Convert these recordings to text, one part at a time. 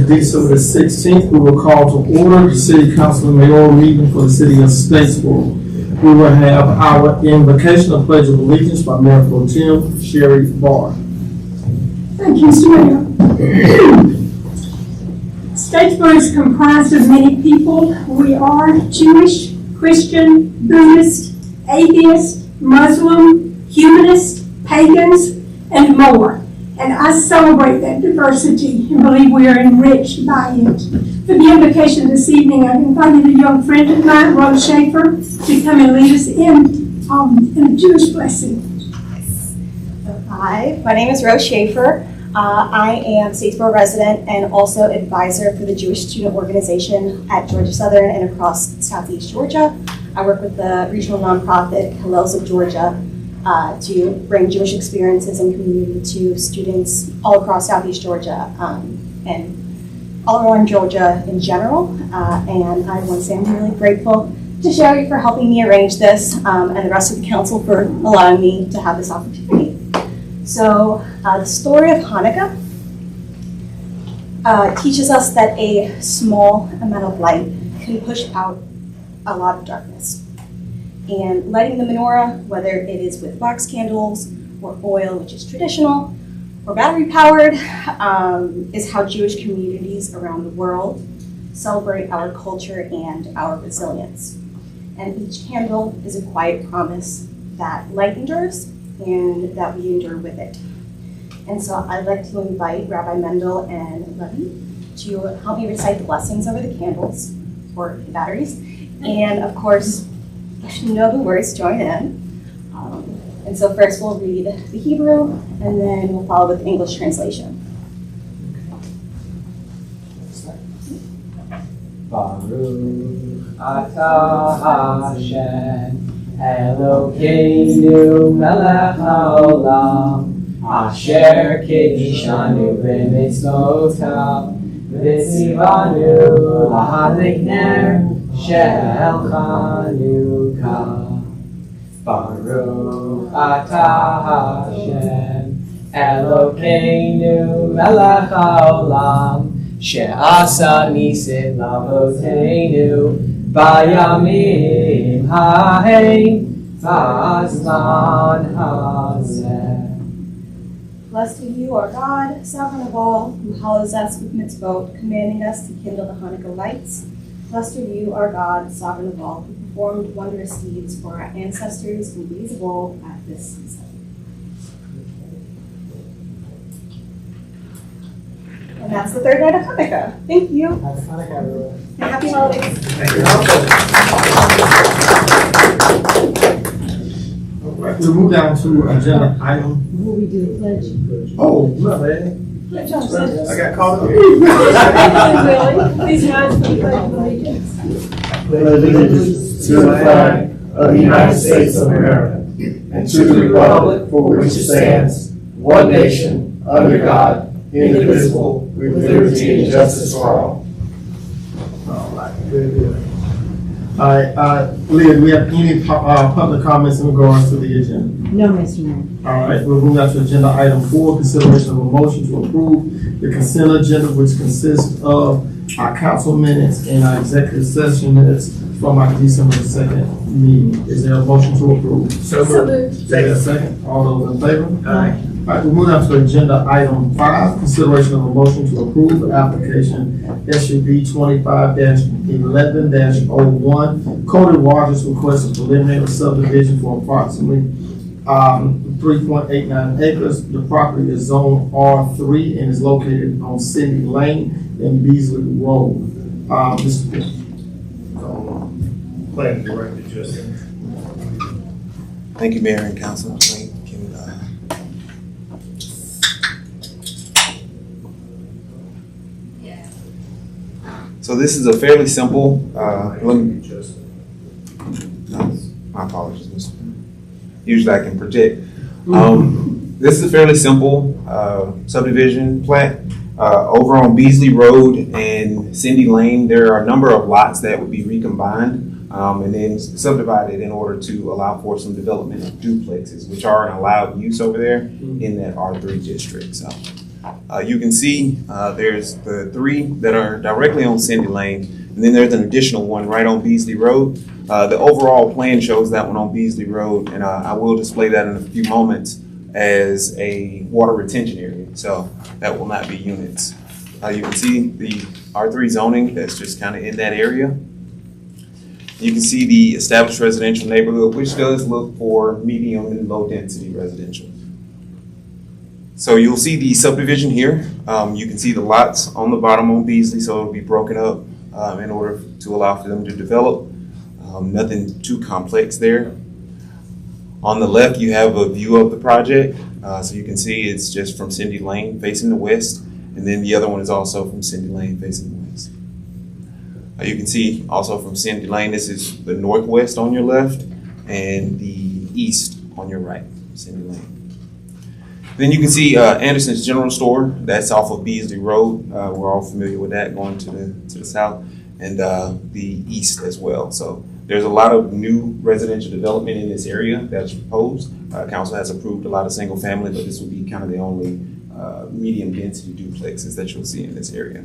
December 16th, we will call to order the City Council and Mayoral meeting for the City of Statesboro. We will have our invocation of Pledge of Allegiance by Mayor Pro Tem Sherry Barr. Thank you, Mr. Mayor. Statesboro is comprised of many people. We are Jewish, Christian, Buddhist, atheist, Muslim, humanist, pagans, and more. And I celebrate that diversity and believe we are enriched by it. For the invocation this evening, I've invited a young friend of mine, Rose Schaefer, to come and lead us in a Jewish blessing. Hi, my name is Rose Schaefer. I am Statesboro resident and also advisor for the Jewish Student Organization at Georgia Southern and across Southeast Georgia. I work with the regional nonprofit Hillels of Georgia to bring Jewish experiences and community to students all across Southeast Georgia and all around Georgia in general. And I want to say I'm really grateful to Sherry for helping me arrange this and the rest of the council for allowing me to have this opportunity. So the story of Hanukkah teaches us that a small amount of light can push out a lot of darkness. And lighting the menorah, whether it is with wax candles or oil, which is traditional, or battery powered, is how Jewish communities around the world celebrate our culture and our resilience. And each candle is a quiet promise that light endures and that we endure with it. And so I'd like to invite Rabbi Mendel and Levi to help me recite the blessings over the candles or the batteries. And of course, if you know the words, join in. And so first we'll read the Hebrew and then we'll follow with the English translation. Baruch atah Hashem Elokeinu melech haolam asher kedishanu b'mitzvotav v'tzivanu lahadlik ner shel Chanukah. Baruch atah Hashem Elokeinu melech haolam she'asa nisim lavoteinu Bayamim ha'hem v'azman hazeh. Blessed are you, our God, sovereign of all, who hallows us with mitzvot, commanding us to kindle the Hanukkah lights. Blessed are you, our God, sovereign of all, who performed wondrous deeds for our ancestors in days of old at this season. And that's the third night of Hanukkah. Thank you. Happy Hanukkah, everyone. And happy holidays. Thank you. All right, we'll move down to agenda item. Before we do the pledge. Oh, no, man. Pledge of I got caught up. Please rise for the pledge of allegiance. Pledge allegiance to the flag of the United States of America and to the republic for which it stands, one nation, under God, indivisible, with liberty and justice for all. All right, very good. All right, Leah, do we have any public comments in regards to the agenda? No, Mr. Mayor. All right, we'll move on to agenda item 4, consideration of a motion to approve the consent agenda, which consists of our council minutes and our executive session minutes from our December 2nd meeting. Is there a motion to approve? So moved. Take a second. All those in favor? Aye. All right, we'll move on to agenda item 5, consideration of a motion to approve the application SUB 25-11-01. Cody Rogers requests a preliminary subdivision for approximately 3.89 acres. The property is zone R3 and is located on Cindy Lane and Beasley Road. Plan Director Justin. Thank you, Mayor and Council. So this is a fairly simple, my apologies, Mr. Usually I can project. This is a fairly simple subdivision plat. Over on Beasley Road and Cindy Lane, there are a number of lots that would be recombined and then subdivided in order to allow for some development of duplexes, which are an allowed use over there in that R3 district. So You can see there's the 3 that are directly on Cindy Lane, and then there's an additional one right on Beasley Road. The overall plan shows that one on Beasley Road, and I will display that in a few moments as a water retention area, so that will not be units. You can see the R3 zoning that's just kind of in that area. You can see the established residential neighborhood, which does look for medium and low density residential. So you'll see the subdivision here. You can see the lots on the bottom on Beasley, so it'll be broken up in order to allow for them to develop. Nothing too complex there. On the left, you have a view of the project. So you can see it's just from Cindy Lane facing the west, and then the other one is also from Cindy Lane facing the west. You can see also from Cindy Lane, this is the northwest on your left and the east on your right, Cindy Lane. Then you can see Anderson's General Store. That's off of Beasley Road. We're all familiar with that going to the south, and the east as well. So there's a lot of new residential development in this area that's proposed. Council has approved a lot of single family, but this will be kind of the only medium density duplexes that you'll see in this area.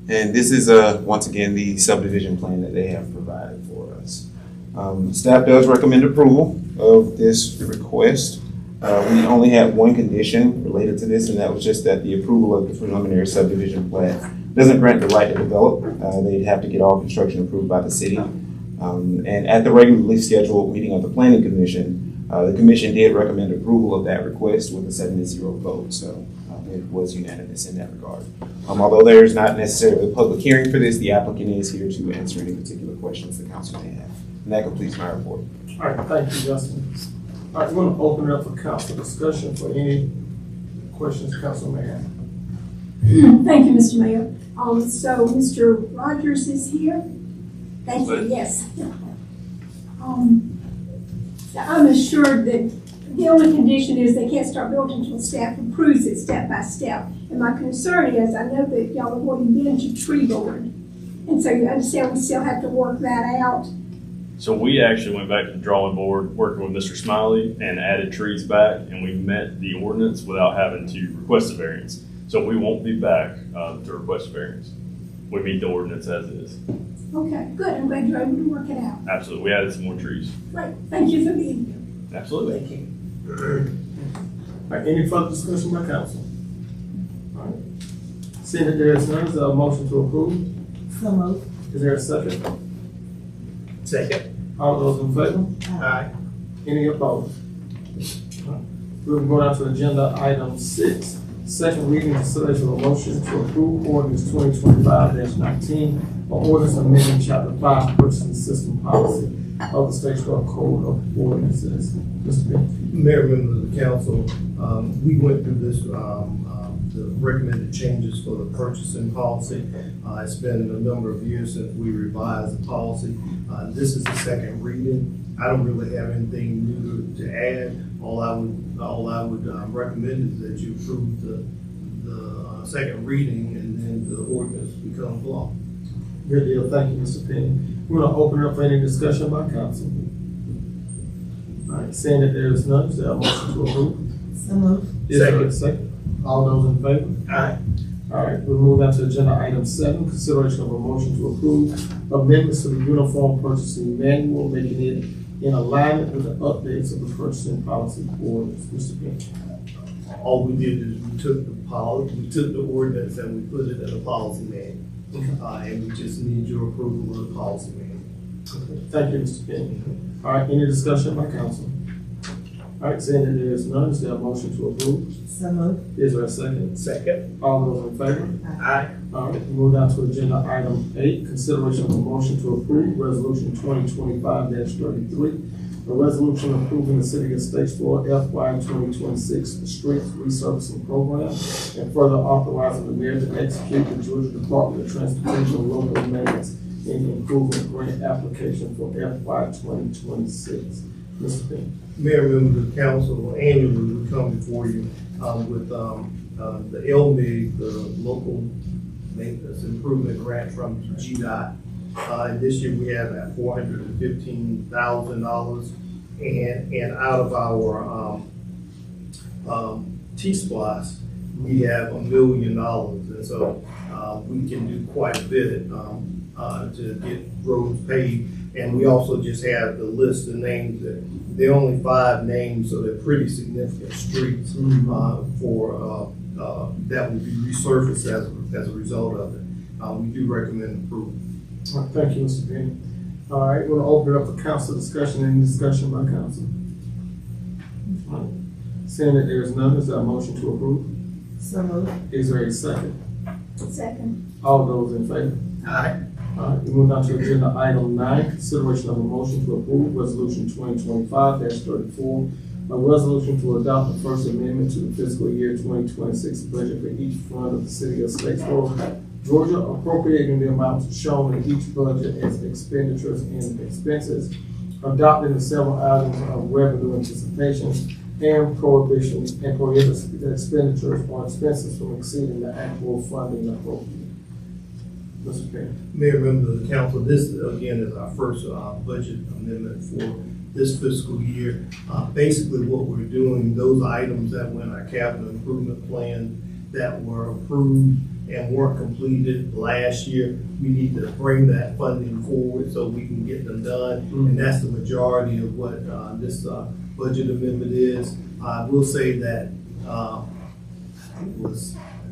And this is once again the subdivision plan that they have provided for us. Staff does recommend approval of this request. We only had one condition related to this, and that was just that the approval of the preliminary subdivision plan doesn't grant the right to develop. They'd have to get all construction approved by the city. And at the regularly scheduled meeting of the Planning Commission, the commission did recommend approval of that request with a 7-0 vote. So it was unanimous in that regard. Although there is not necessarily a public hearing for this, the applicant is here to answer any particular questions the council may have. And that completes my report. All right, thank you, Justin. All right, we're going to open it up for council discussion for any questions council may have. Thank you, Mr. Mayor. So Mr. Rogers is here. Thank you, yes. So I'm assured that the only condition is they can't start building until staff approves it step by step. And my concern is, I know that y'all have already been to tree board. And so you understand we still have to work that out. So we actually went back to the drawing board, working with Mr. Smiley, and added trees back, and we met the ordinance without having to request a variance. So we won't be back to request a variance. We meet the ordinance as is. Okay, good. I'm glad you're able to work it out. Absolutely. We added some more trees. Great. Thank you for being here. Absolutely. Thank you. All right, any further discussion by council? All right. Seeing that there is none, is there a motion to approve? So moved. Is there a second? Second. All those in favor? Aye. Any opposed? We'll go down to agenda item 6. Second reading and consideration of a motion to approve ordinance 2025-19, or ordinance amending chapter 5 purchasing system policy of the Statesboro Code of Ordinances. Mr. Bennett. Mayor, members of the council, we went through this, the recommended changes for the purchasing policy. It's been a number of years since we revised the policy. This is the second reading. I don't really have anything new to add. All I would recommend is that you approve the second reading, and then the ordinance becomes law. Good deal. Thank you, Mr. Penny. We're going to open it up for any discussion by council. All right, seeing that there is none, is there a motion to approve? So moved. Is there a second? All those in favor? Aye. All right, we'll move on to agenda item 7, consideration of a motion to approve amendments to the uniform purchasing manual, making it in alignment with the updates of the purchasing policy ordinance. Mr. Penny. All we did is we took the ordinance and we put it in a policy manual. And we just need your approval of the policy manual. Thank you, Mr. Penny. All right, any discussion by council? All right, seeing that there is none, is there a motion to approve? So moved. Is there a second? Second. All those in favor? Aye. All right, we move down to agenda item 8, consideration of a motion to approve resolution 2025-33, a resolution approving the city of Statesboro FY 2026 streets resurfacing program, and further authorizing the mayor to execute the Georgia Department of Transportation local maintenance and improvement grant application for FY 2026. Mr. Penny. Mayor, members of the council, annually we come before you with the LMIG, the local maintenance improvement grant from GDOT. And this year we have at $415,000, and out of our T-Splosh, we have $1 million. And so, we can do quite a bit, to get roads paved. And we also just have the list of names that, there are only 5 names, so they're pretty significant streets, for, that will be resurfaced as a result of it. We do recommend approval. All right, thank you, Mr. Penny. All right, we'll open it up for council discussion. Any discussion by council? All right. Seeing that there is none, is there a motion to approve? So moved. Is there a second? Second. All those in favor? Aye. All right, we move on to agenda item 9, consideration of a motion to approve resolution 2025-34, a resolution to adopt the first amendment to the fiscal year 2026 budget for each fund of the city of Statesboro, Georgia, appropriating the amounts shown in each budget as expenditures and expenses, adopting the several items of revenue anticipation and prohibitions, and prohibits the expenditures or expenses from exceeding the actual funding appropriate. Mr. Perry. Mayor, members of the council, this again is our first budget amendment for this fiscal year. Basically what we're doing, those items that were in our capital improvement plan that were approved and weren't completed last year, we need to bring that funding forward so we can get them done. And that's the majority of what this budget amendment is. I will say that I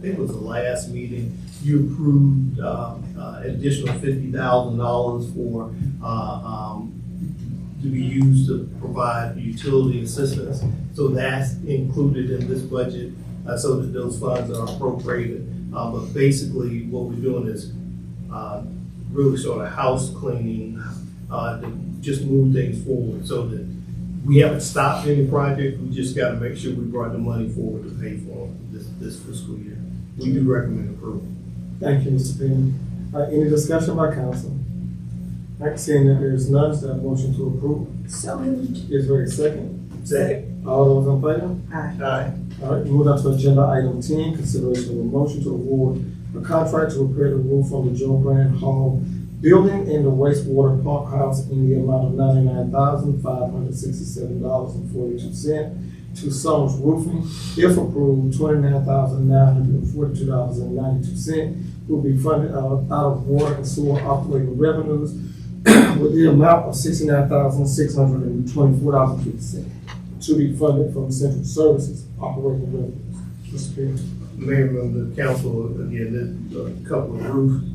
think it was the last meeting, you approved additional $50,000 for to be used to provide utility assistance. So that's included in this budget, so that those funds are appropriated. But basically, what we're doing is really sort of house cleaning to just move things forward, so that we haven't stopped any project. We just got to make sure we brought the money forward to pay for them this fiscal year. We do recommend approval. Thank you, Mr. Penny. Any discussion by council? All right, seeing that there is none, is there a motion to approve? So moved. Is there a second? Second. All those in favor? Aye. All right, move on to agenda item 10, consideration of a motion to award a contract to repair the roof on the Joe Brand Hall building and the wastewater pump house in the amount of $99,567.42 to Summers Roofing. If approved, $29,942.92 will be funded out of water and sewer operating revenues with the amount of $69,624.50 to be funded from Central Services operating revenues. Mr. Perry. Mayor, members of the council, again, there's a couple of roofs.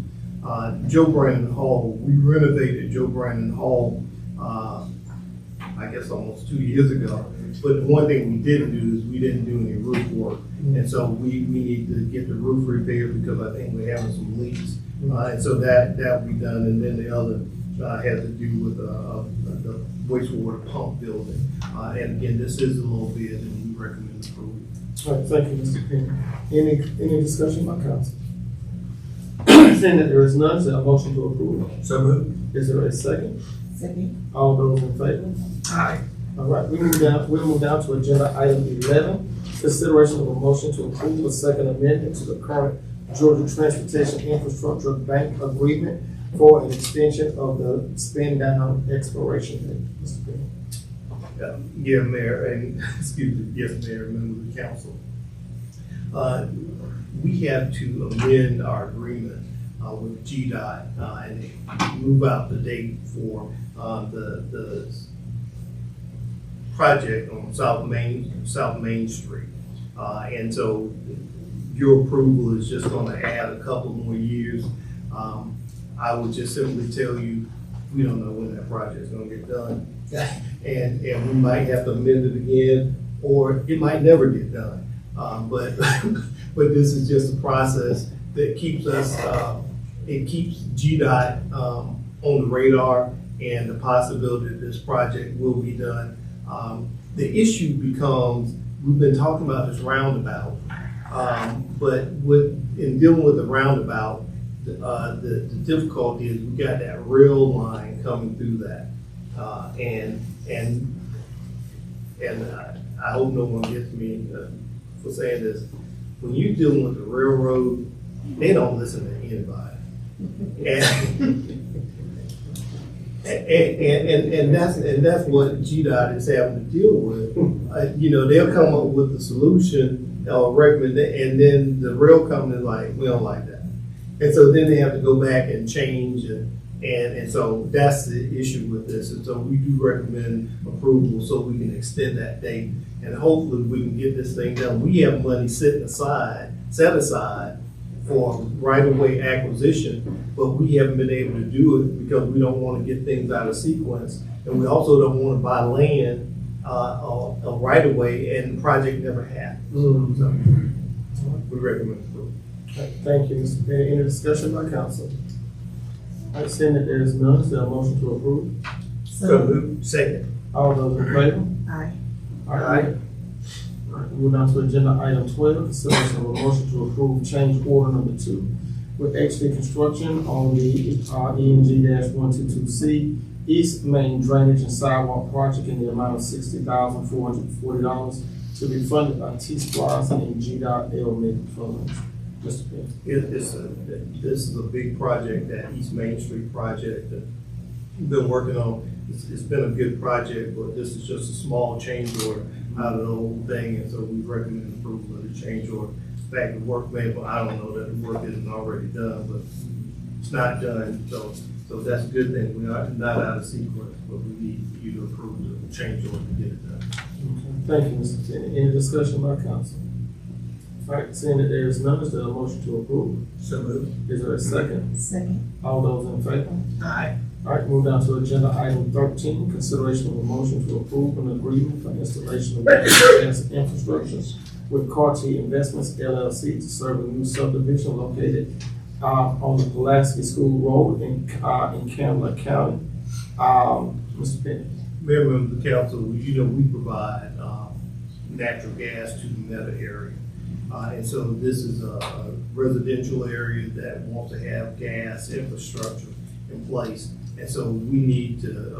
Joe Brandon Hall, we renovated Joe Brandon Hall, I guess almost 2 years ago. But one thing we didn't do is we didn't do any roof work. And so we need to get the roof repaired because I think we're having some leaks. And so that will be done. And then the other has to do with the wastewater pump building. And again, this is a little bit, and we recommend approval. All right, thank you, Mr. Penny. Any discussion by council? Seeing that there is none, is there a motion to approve? So moved. Is there a second? Second. All those in favor? Aye. All right, we'll move down to agenda item 11, consideration of a motion to approve a second amendment to the current Georgia Transportation Infrastructure Bank agreement for an extension of the spend down expiration date. Mr. Penny. Yeah, Mayor, and excuse me, yes, Mayor, members of the council. We have to amend our agreement with GDOT and move out the date for the project on South Main Street. And so your approval is just going to add a couple more years. I would just simply tell you, we don't know when that project is going to get done. And we might have to amend it again, or it might never get done. But this is just a process that keeps us, it keeps GDOT on the radar and the possibility that this project will be done. The issue becomes, we've been talking about this roundabout, but in dealing with the roundabout, the difficulty is we got that rail line coming through that. And I hope no one gets me for saying this. When you're dealing with the railroad, they don't listen to anybody. And that's what GDOT is having to deal with. You know, they'll come up with the solution or recommend it, and then the rail company is like, we don't like that. And so then they have to go back and change and so that's the issue with this. And so we do recommend approval so we can extend that date and hopefully we can get this thing done. We have money set aside for right-of-way acquisition, but we haven't been able to do it because we don't want to get things out of sequence. And we also don't want to buy land, a right-of-way and the project never happens. So we recommend approval. Thank you, Mr. Petty. Any discussion by council? All right, seeing that there is none, is there a motion to approve? So moved. Second. All those in favor? Aye. All right. All right, move on to agenda item 12, consideration of a motion to approve change order number 2 with HV Construction on the ENG-122C East Main Drainage and Sidewalk Project in the amount of $60,440 to be funded by T-Splosh and GDOT LMIG funds. Mr. Petty. This is a big project, that East Main Street project that we've been working on. It's been a good project, but this is just a small change order out of the whole thing, and so we recommend approval of the change order. In fact, the work may, but I don't know that the work isn't already done, but it's not done, so that's a good thing. We are not out of sequence, but we need you to approve the change order to get it done. Okay. Thank you, Mr. Petty. Any discussion by council? All right, seeing that there is none, is there a motion to approve? So moved. Is there a second? Second. All those in favor? Aye. All right, move down to agenda item 13, consideration of a motion to approve an agreement for installation of gas infrastructure with Cartier Investments LLC to serve a new subdivision located on the Pulaski School Road in Candler County. Mr. Petty. Mayor, members of the council, you know, we provide natural gas to the Meta area. And so this is a residential area that wants to have gas infrastructure in place. And so we need to,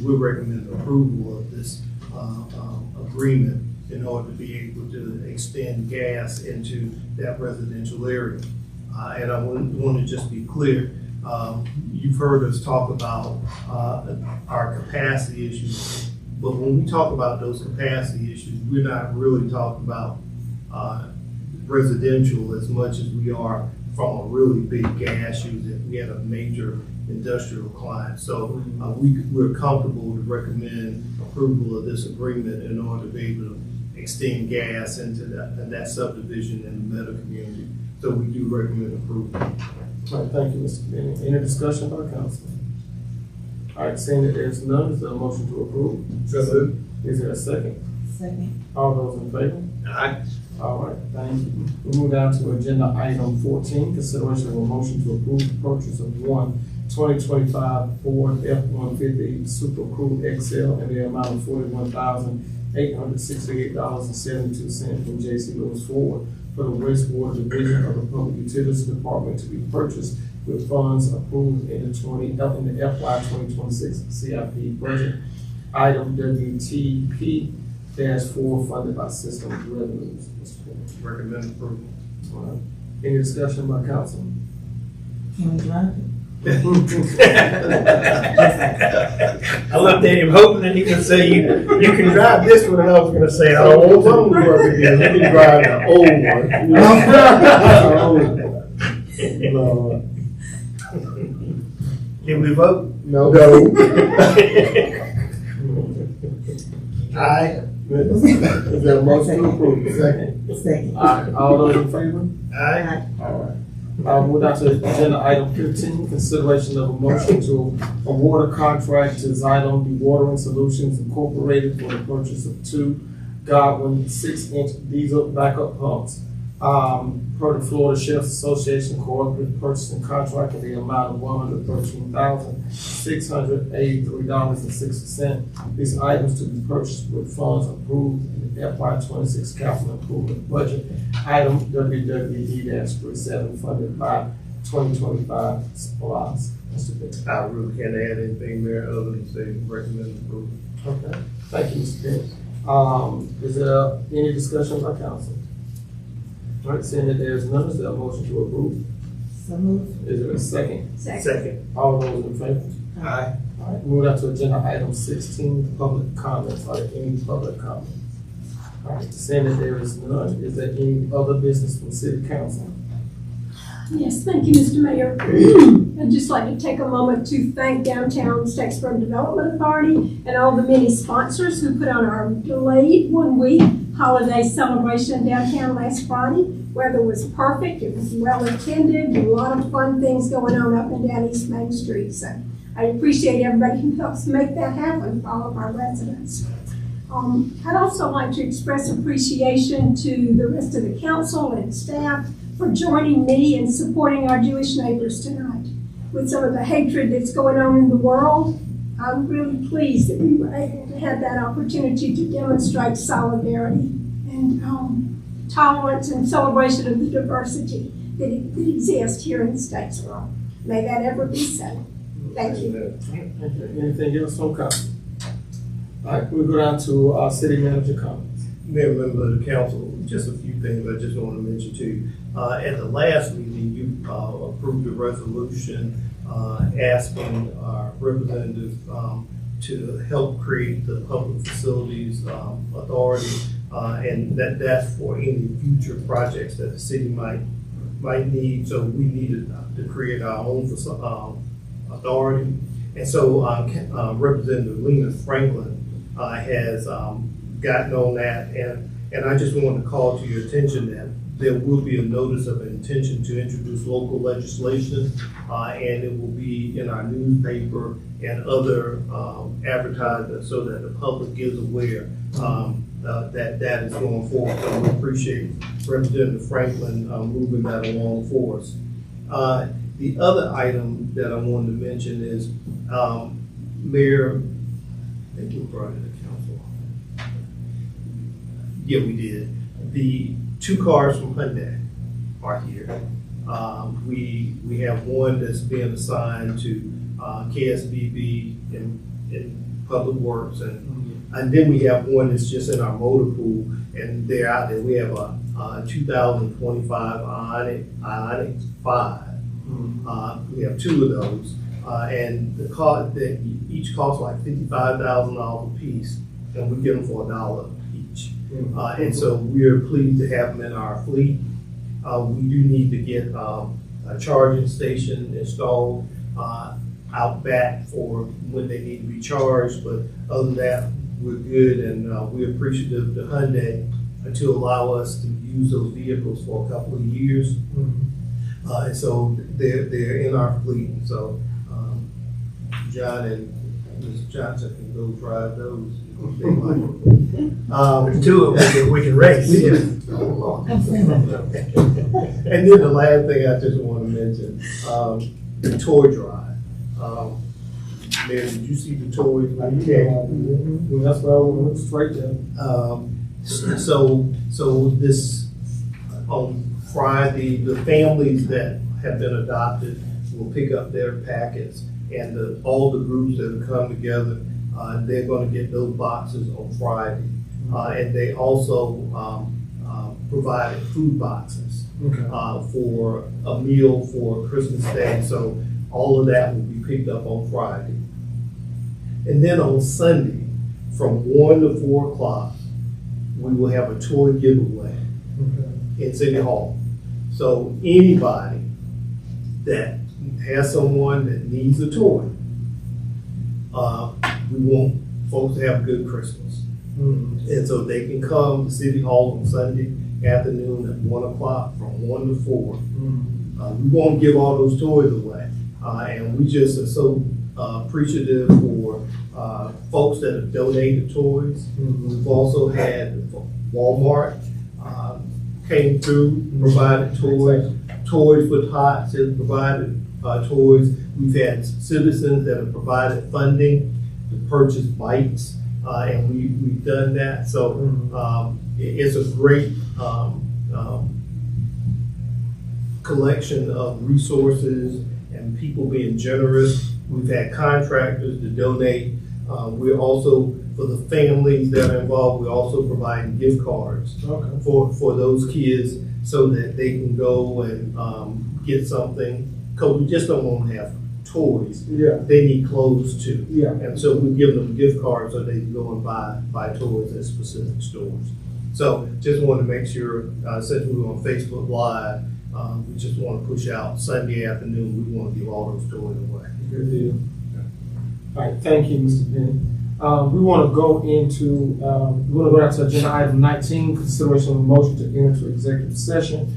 we recommend approval of this agreement in order to be able to extend gas into that residential area. And I want to just be clear, you've heard us talk about our capacity issues, but when we talk about those capacity issues, we're not really talking about residential as much as we are from a really big gas user. We had a major industrial client. So we're comfortable to recommend approval of this agreement in order to be able to extend gas into that subdivision in the Meta community. So we do recommend approval. All right, thank you, Mr. Petty. Any discussion by council? All right, seeing that there's none, is there a motion to approve? So moved. Is there a second? Second. All those in favor? Aye. All right, thank you. We move down to agenda item 14, consideration of a motion to approve the purchase of one 2025 Ford F-150 Super Crew XL in the amount of $41,868.72 from J.C. Lewis Ford for the wastewater division of the Public Utilities Department to be purchased with funds approved in the FY 2026 CIP budget. Item WTP-4 funded by system revenues. Mr. Petty. Recommend approval. All right. Any discussion by council? Can we drive it? I looked at him hoping that he could say, you can drive this one, and I was gonna say, I don't want to work again. You can drive the old one. No. Can we vote? No. Aye. Is there a motion to approve? Second. Second. All right, all those in favor? Aye. All right. Move on to agenda item 15, consideration of a motion to award a contract to Xylem Dewatering Solutions Incorporated for the purchase of 2 Godwin 6-inch diesel backup pumps. Per the Florida Sheriff's Association Cooperative Purchasing Contract in the amount of $113,683.60. These items to be purchased with funds approved in the FY 26 capital improvement budget. Item WWD-37 funded by 2025 SPLOST. Mr. Petty. I really can't add anything there other than say recommend approval. Okay, thank you, Mr. Petty. Is there any discussion by council? All right, seeing that there is none, is there a motion to approve? Is there a second? Second. All those in favor? Aye. All right, moving on to agenda item 16, public comments. Are there any public comments? All right, seeing that there is none, is there any other business from city council? Yes, thank you, Mr. Mayor. I'd just like to take a moment to thank Downtown Statesboro Development Authority and all the many sponsors who put on our delayed 1 week holiday celebration downtown last Friday. Weather was perfect, it was well attended, a lot of fun things going on up and down East Main Street. So I appreciate everybody who helps make that happen for all of our residents. I'd also like to express appreciation to the rest of the council and staff for joining me in supporting our Jewish neighbors tonight. With some of the hatred that's going on in the world, I'm really pleased that we were able to have that opportunity to demonstrate solidarity and tolerance and celebration of the diversity that exists here in Statesboro. May that ever be so. Thank you. Anything else from council? All right, we'll go down to our city manager comments. Mayor, member of the council, just a few things I just want to mention too. At the last meeting, you approved a resolution asking our representative to help create the Public Facilities Authority, and that's for any future projects that the city might need. So we needed to create our own authority. And so Representative Lena Franklin has gotten on that, and I just wanted to call to your attention that there will be a notice of intention to introduce local legislation, and it will be in our newspaper and other advertisements so that the public is aware that is going forward. So we appreciate Representative Franklin moving that along for us. The other item that I wanted to mention is, Mayor, I think we brought it to council. Yeah, we did. The 2 cars from Hyundai are here. We have one that's being assigned to KSBB in Public Works, and then we have one that's just in our motor pool, and they're out there. We have a 2025 Ioniq 5. We have 2 of those, and the car that each costs like $55,000 a piece, and we get them for $1 each. And so we're pleased to have them in our fleet. We do need to get a charging station installed out back for when they need to be charged, but other than that, we're good, and we're appreciative to Hyundai to allow us to use those vehicles for a couple of years. And so they're in our fleet. So John and Mr. Johnson can go drive those. If they like. 2 of them we can race. Yeah. And then the last thing I just want to mention, the toy drive. Mayor, did you see the toys? That's why I went straight there. So this on Friday, the families that have been adopted will pick up their packets, and all the groups that have come together, they're going to get those boxes on Friday. And they also provided food boxes for a meal for Christmas Day. So all of that will be picked up on Friday. And then on Sunday, from 1 to 4 o'clock, we will have a toy giveaway in City Hall. So anybody that has someone that needs a toy, we want folks to have a good Christmas. And so they can come to City Hall on Sunday afternoon at 1 o'clock from 1 to 4. We won't give all those toys away. And we just are so appreciative for folks that have donated toys. We've also had Walmart came through, provided toys. Toys for Tots has provided toys. We've had citizens that have provided funding to purchase bikes, and we've done that. So it's a great collection of resources and people being generous. We've had contractors to donate. We're also, for the families that are involved, we're also providing gift cards for those kids so that they can go and, get something. Cause we just don't want to have toys. Yeah, They need clothes too. yeah. And so we give them gift cards so they can go and buy toys at specific stores. So just wanted to make sure, since we were on Facebook Live, we just want to push out Sunday afternoon, we want to give all those toys away. Good deal. All right, thank you, Mr. Penny. We want to go into, we want to go down to agenda item 19, consideration of a motion to enter into executive session.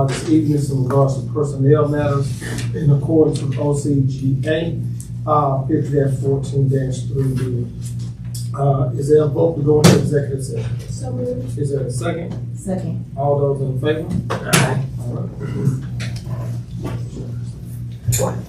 This evening is in regards to personnel matters in accordance with OCGA 50-14-3B. Is there a vote to go into executive session? So moved. Is there a second? Second. All those in favor? Aye. All right.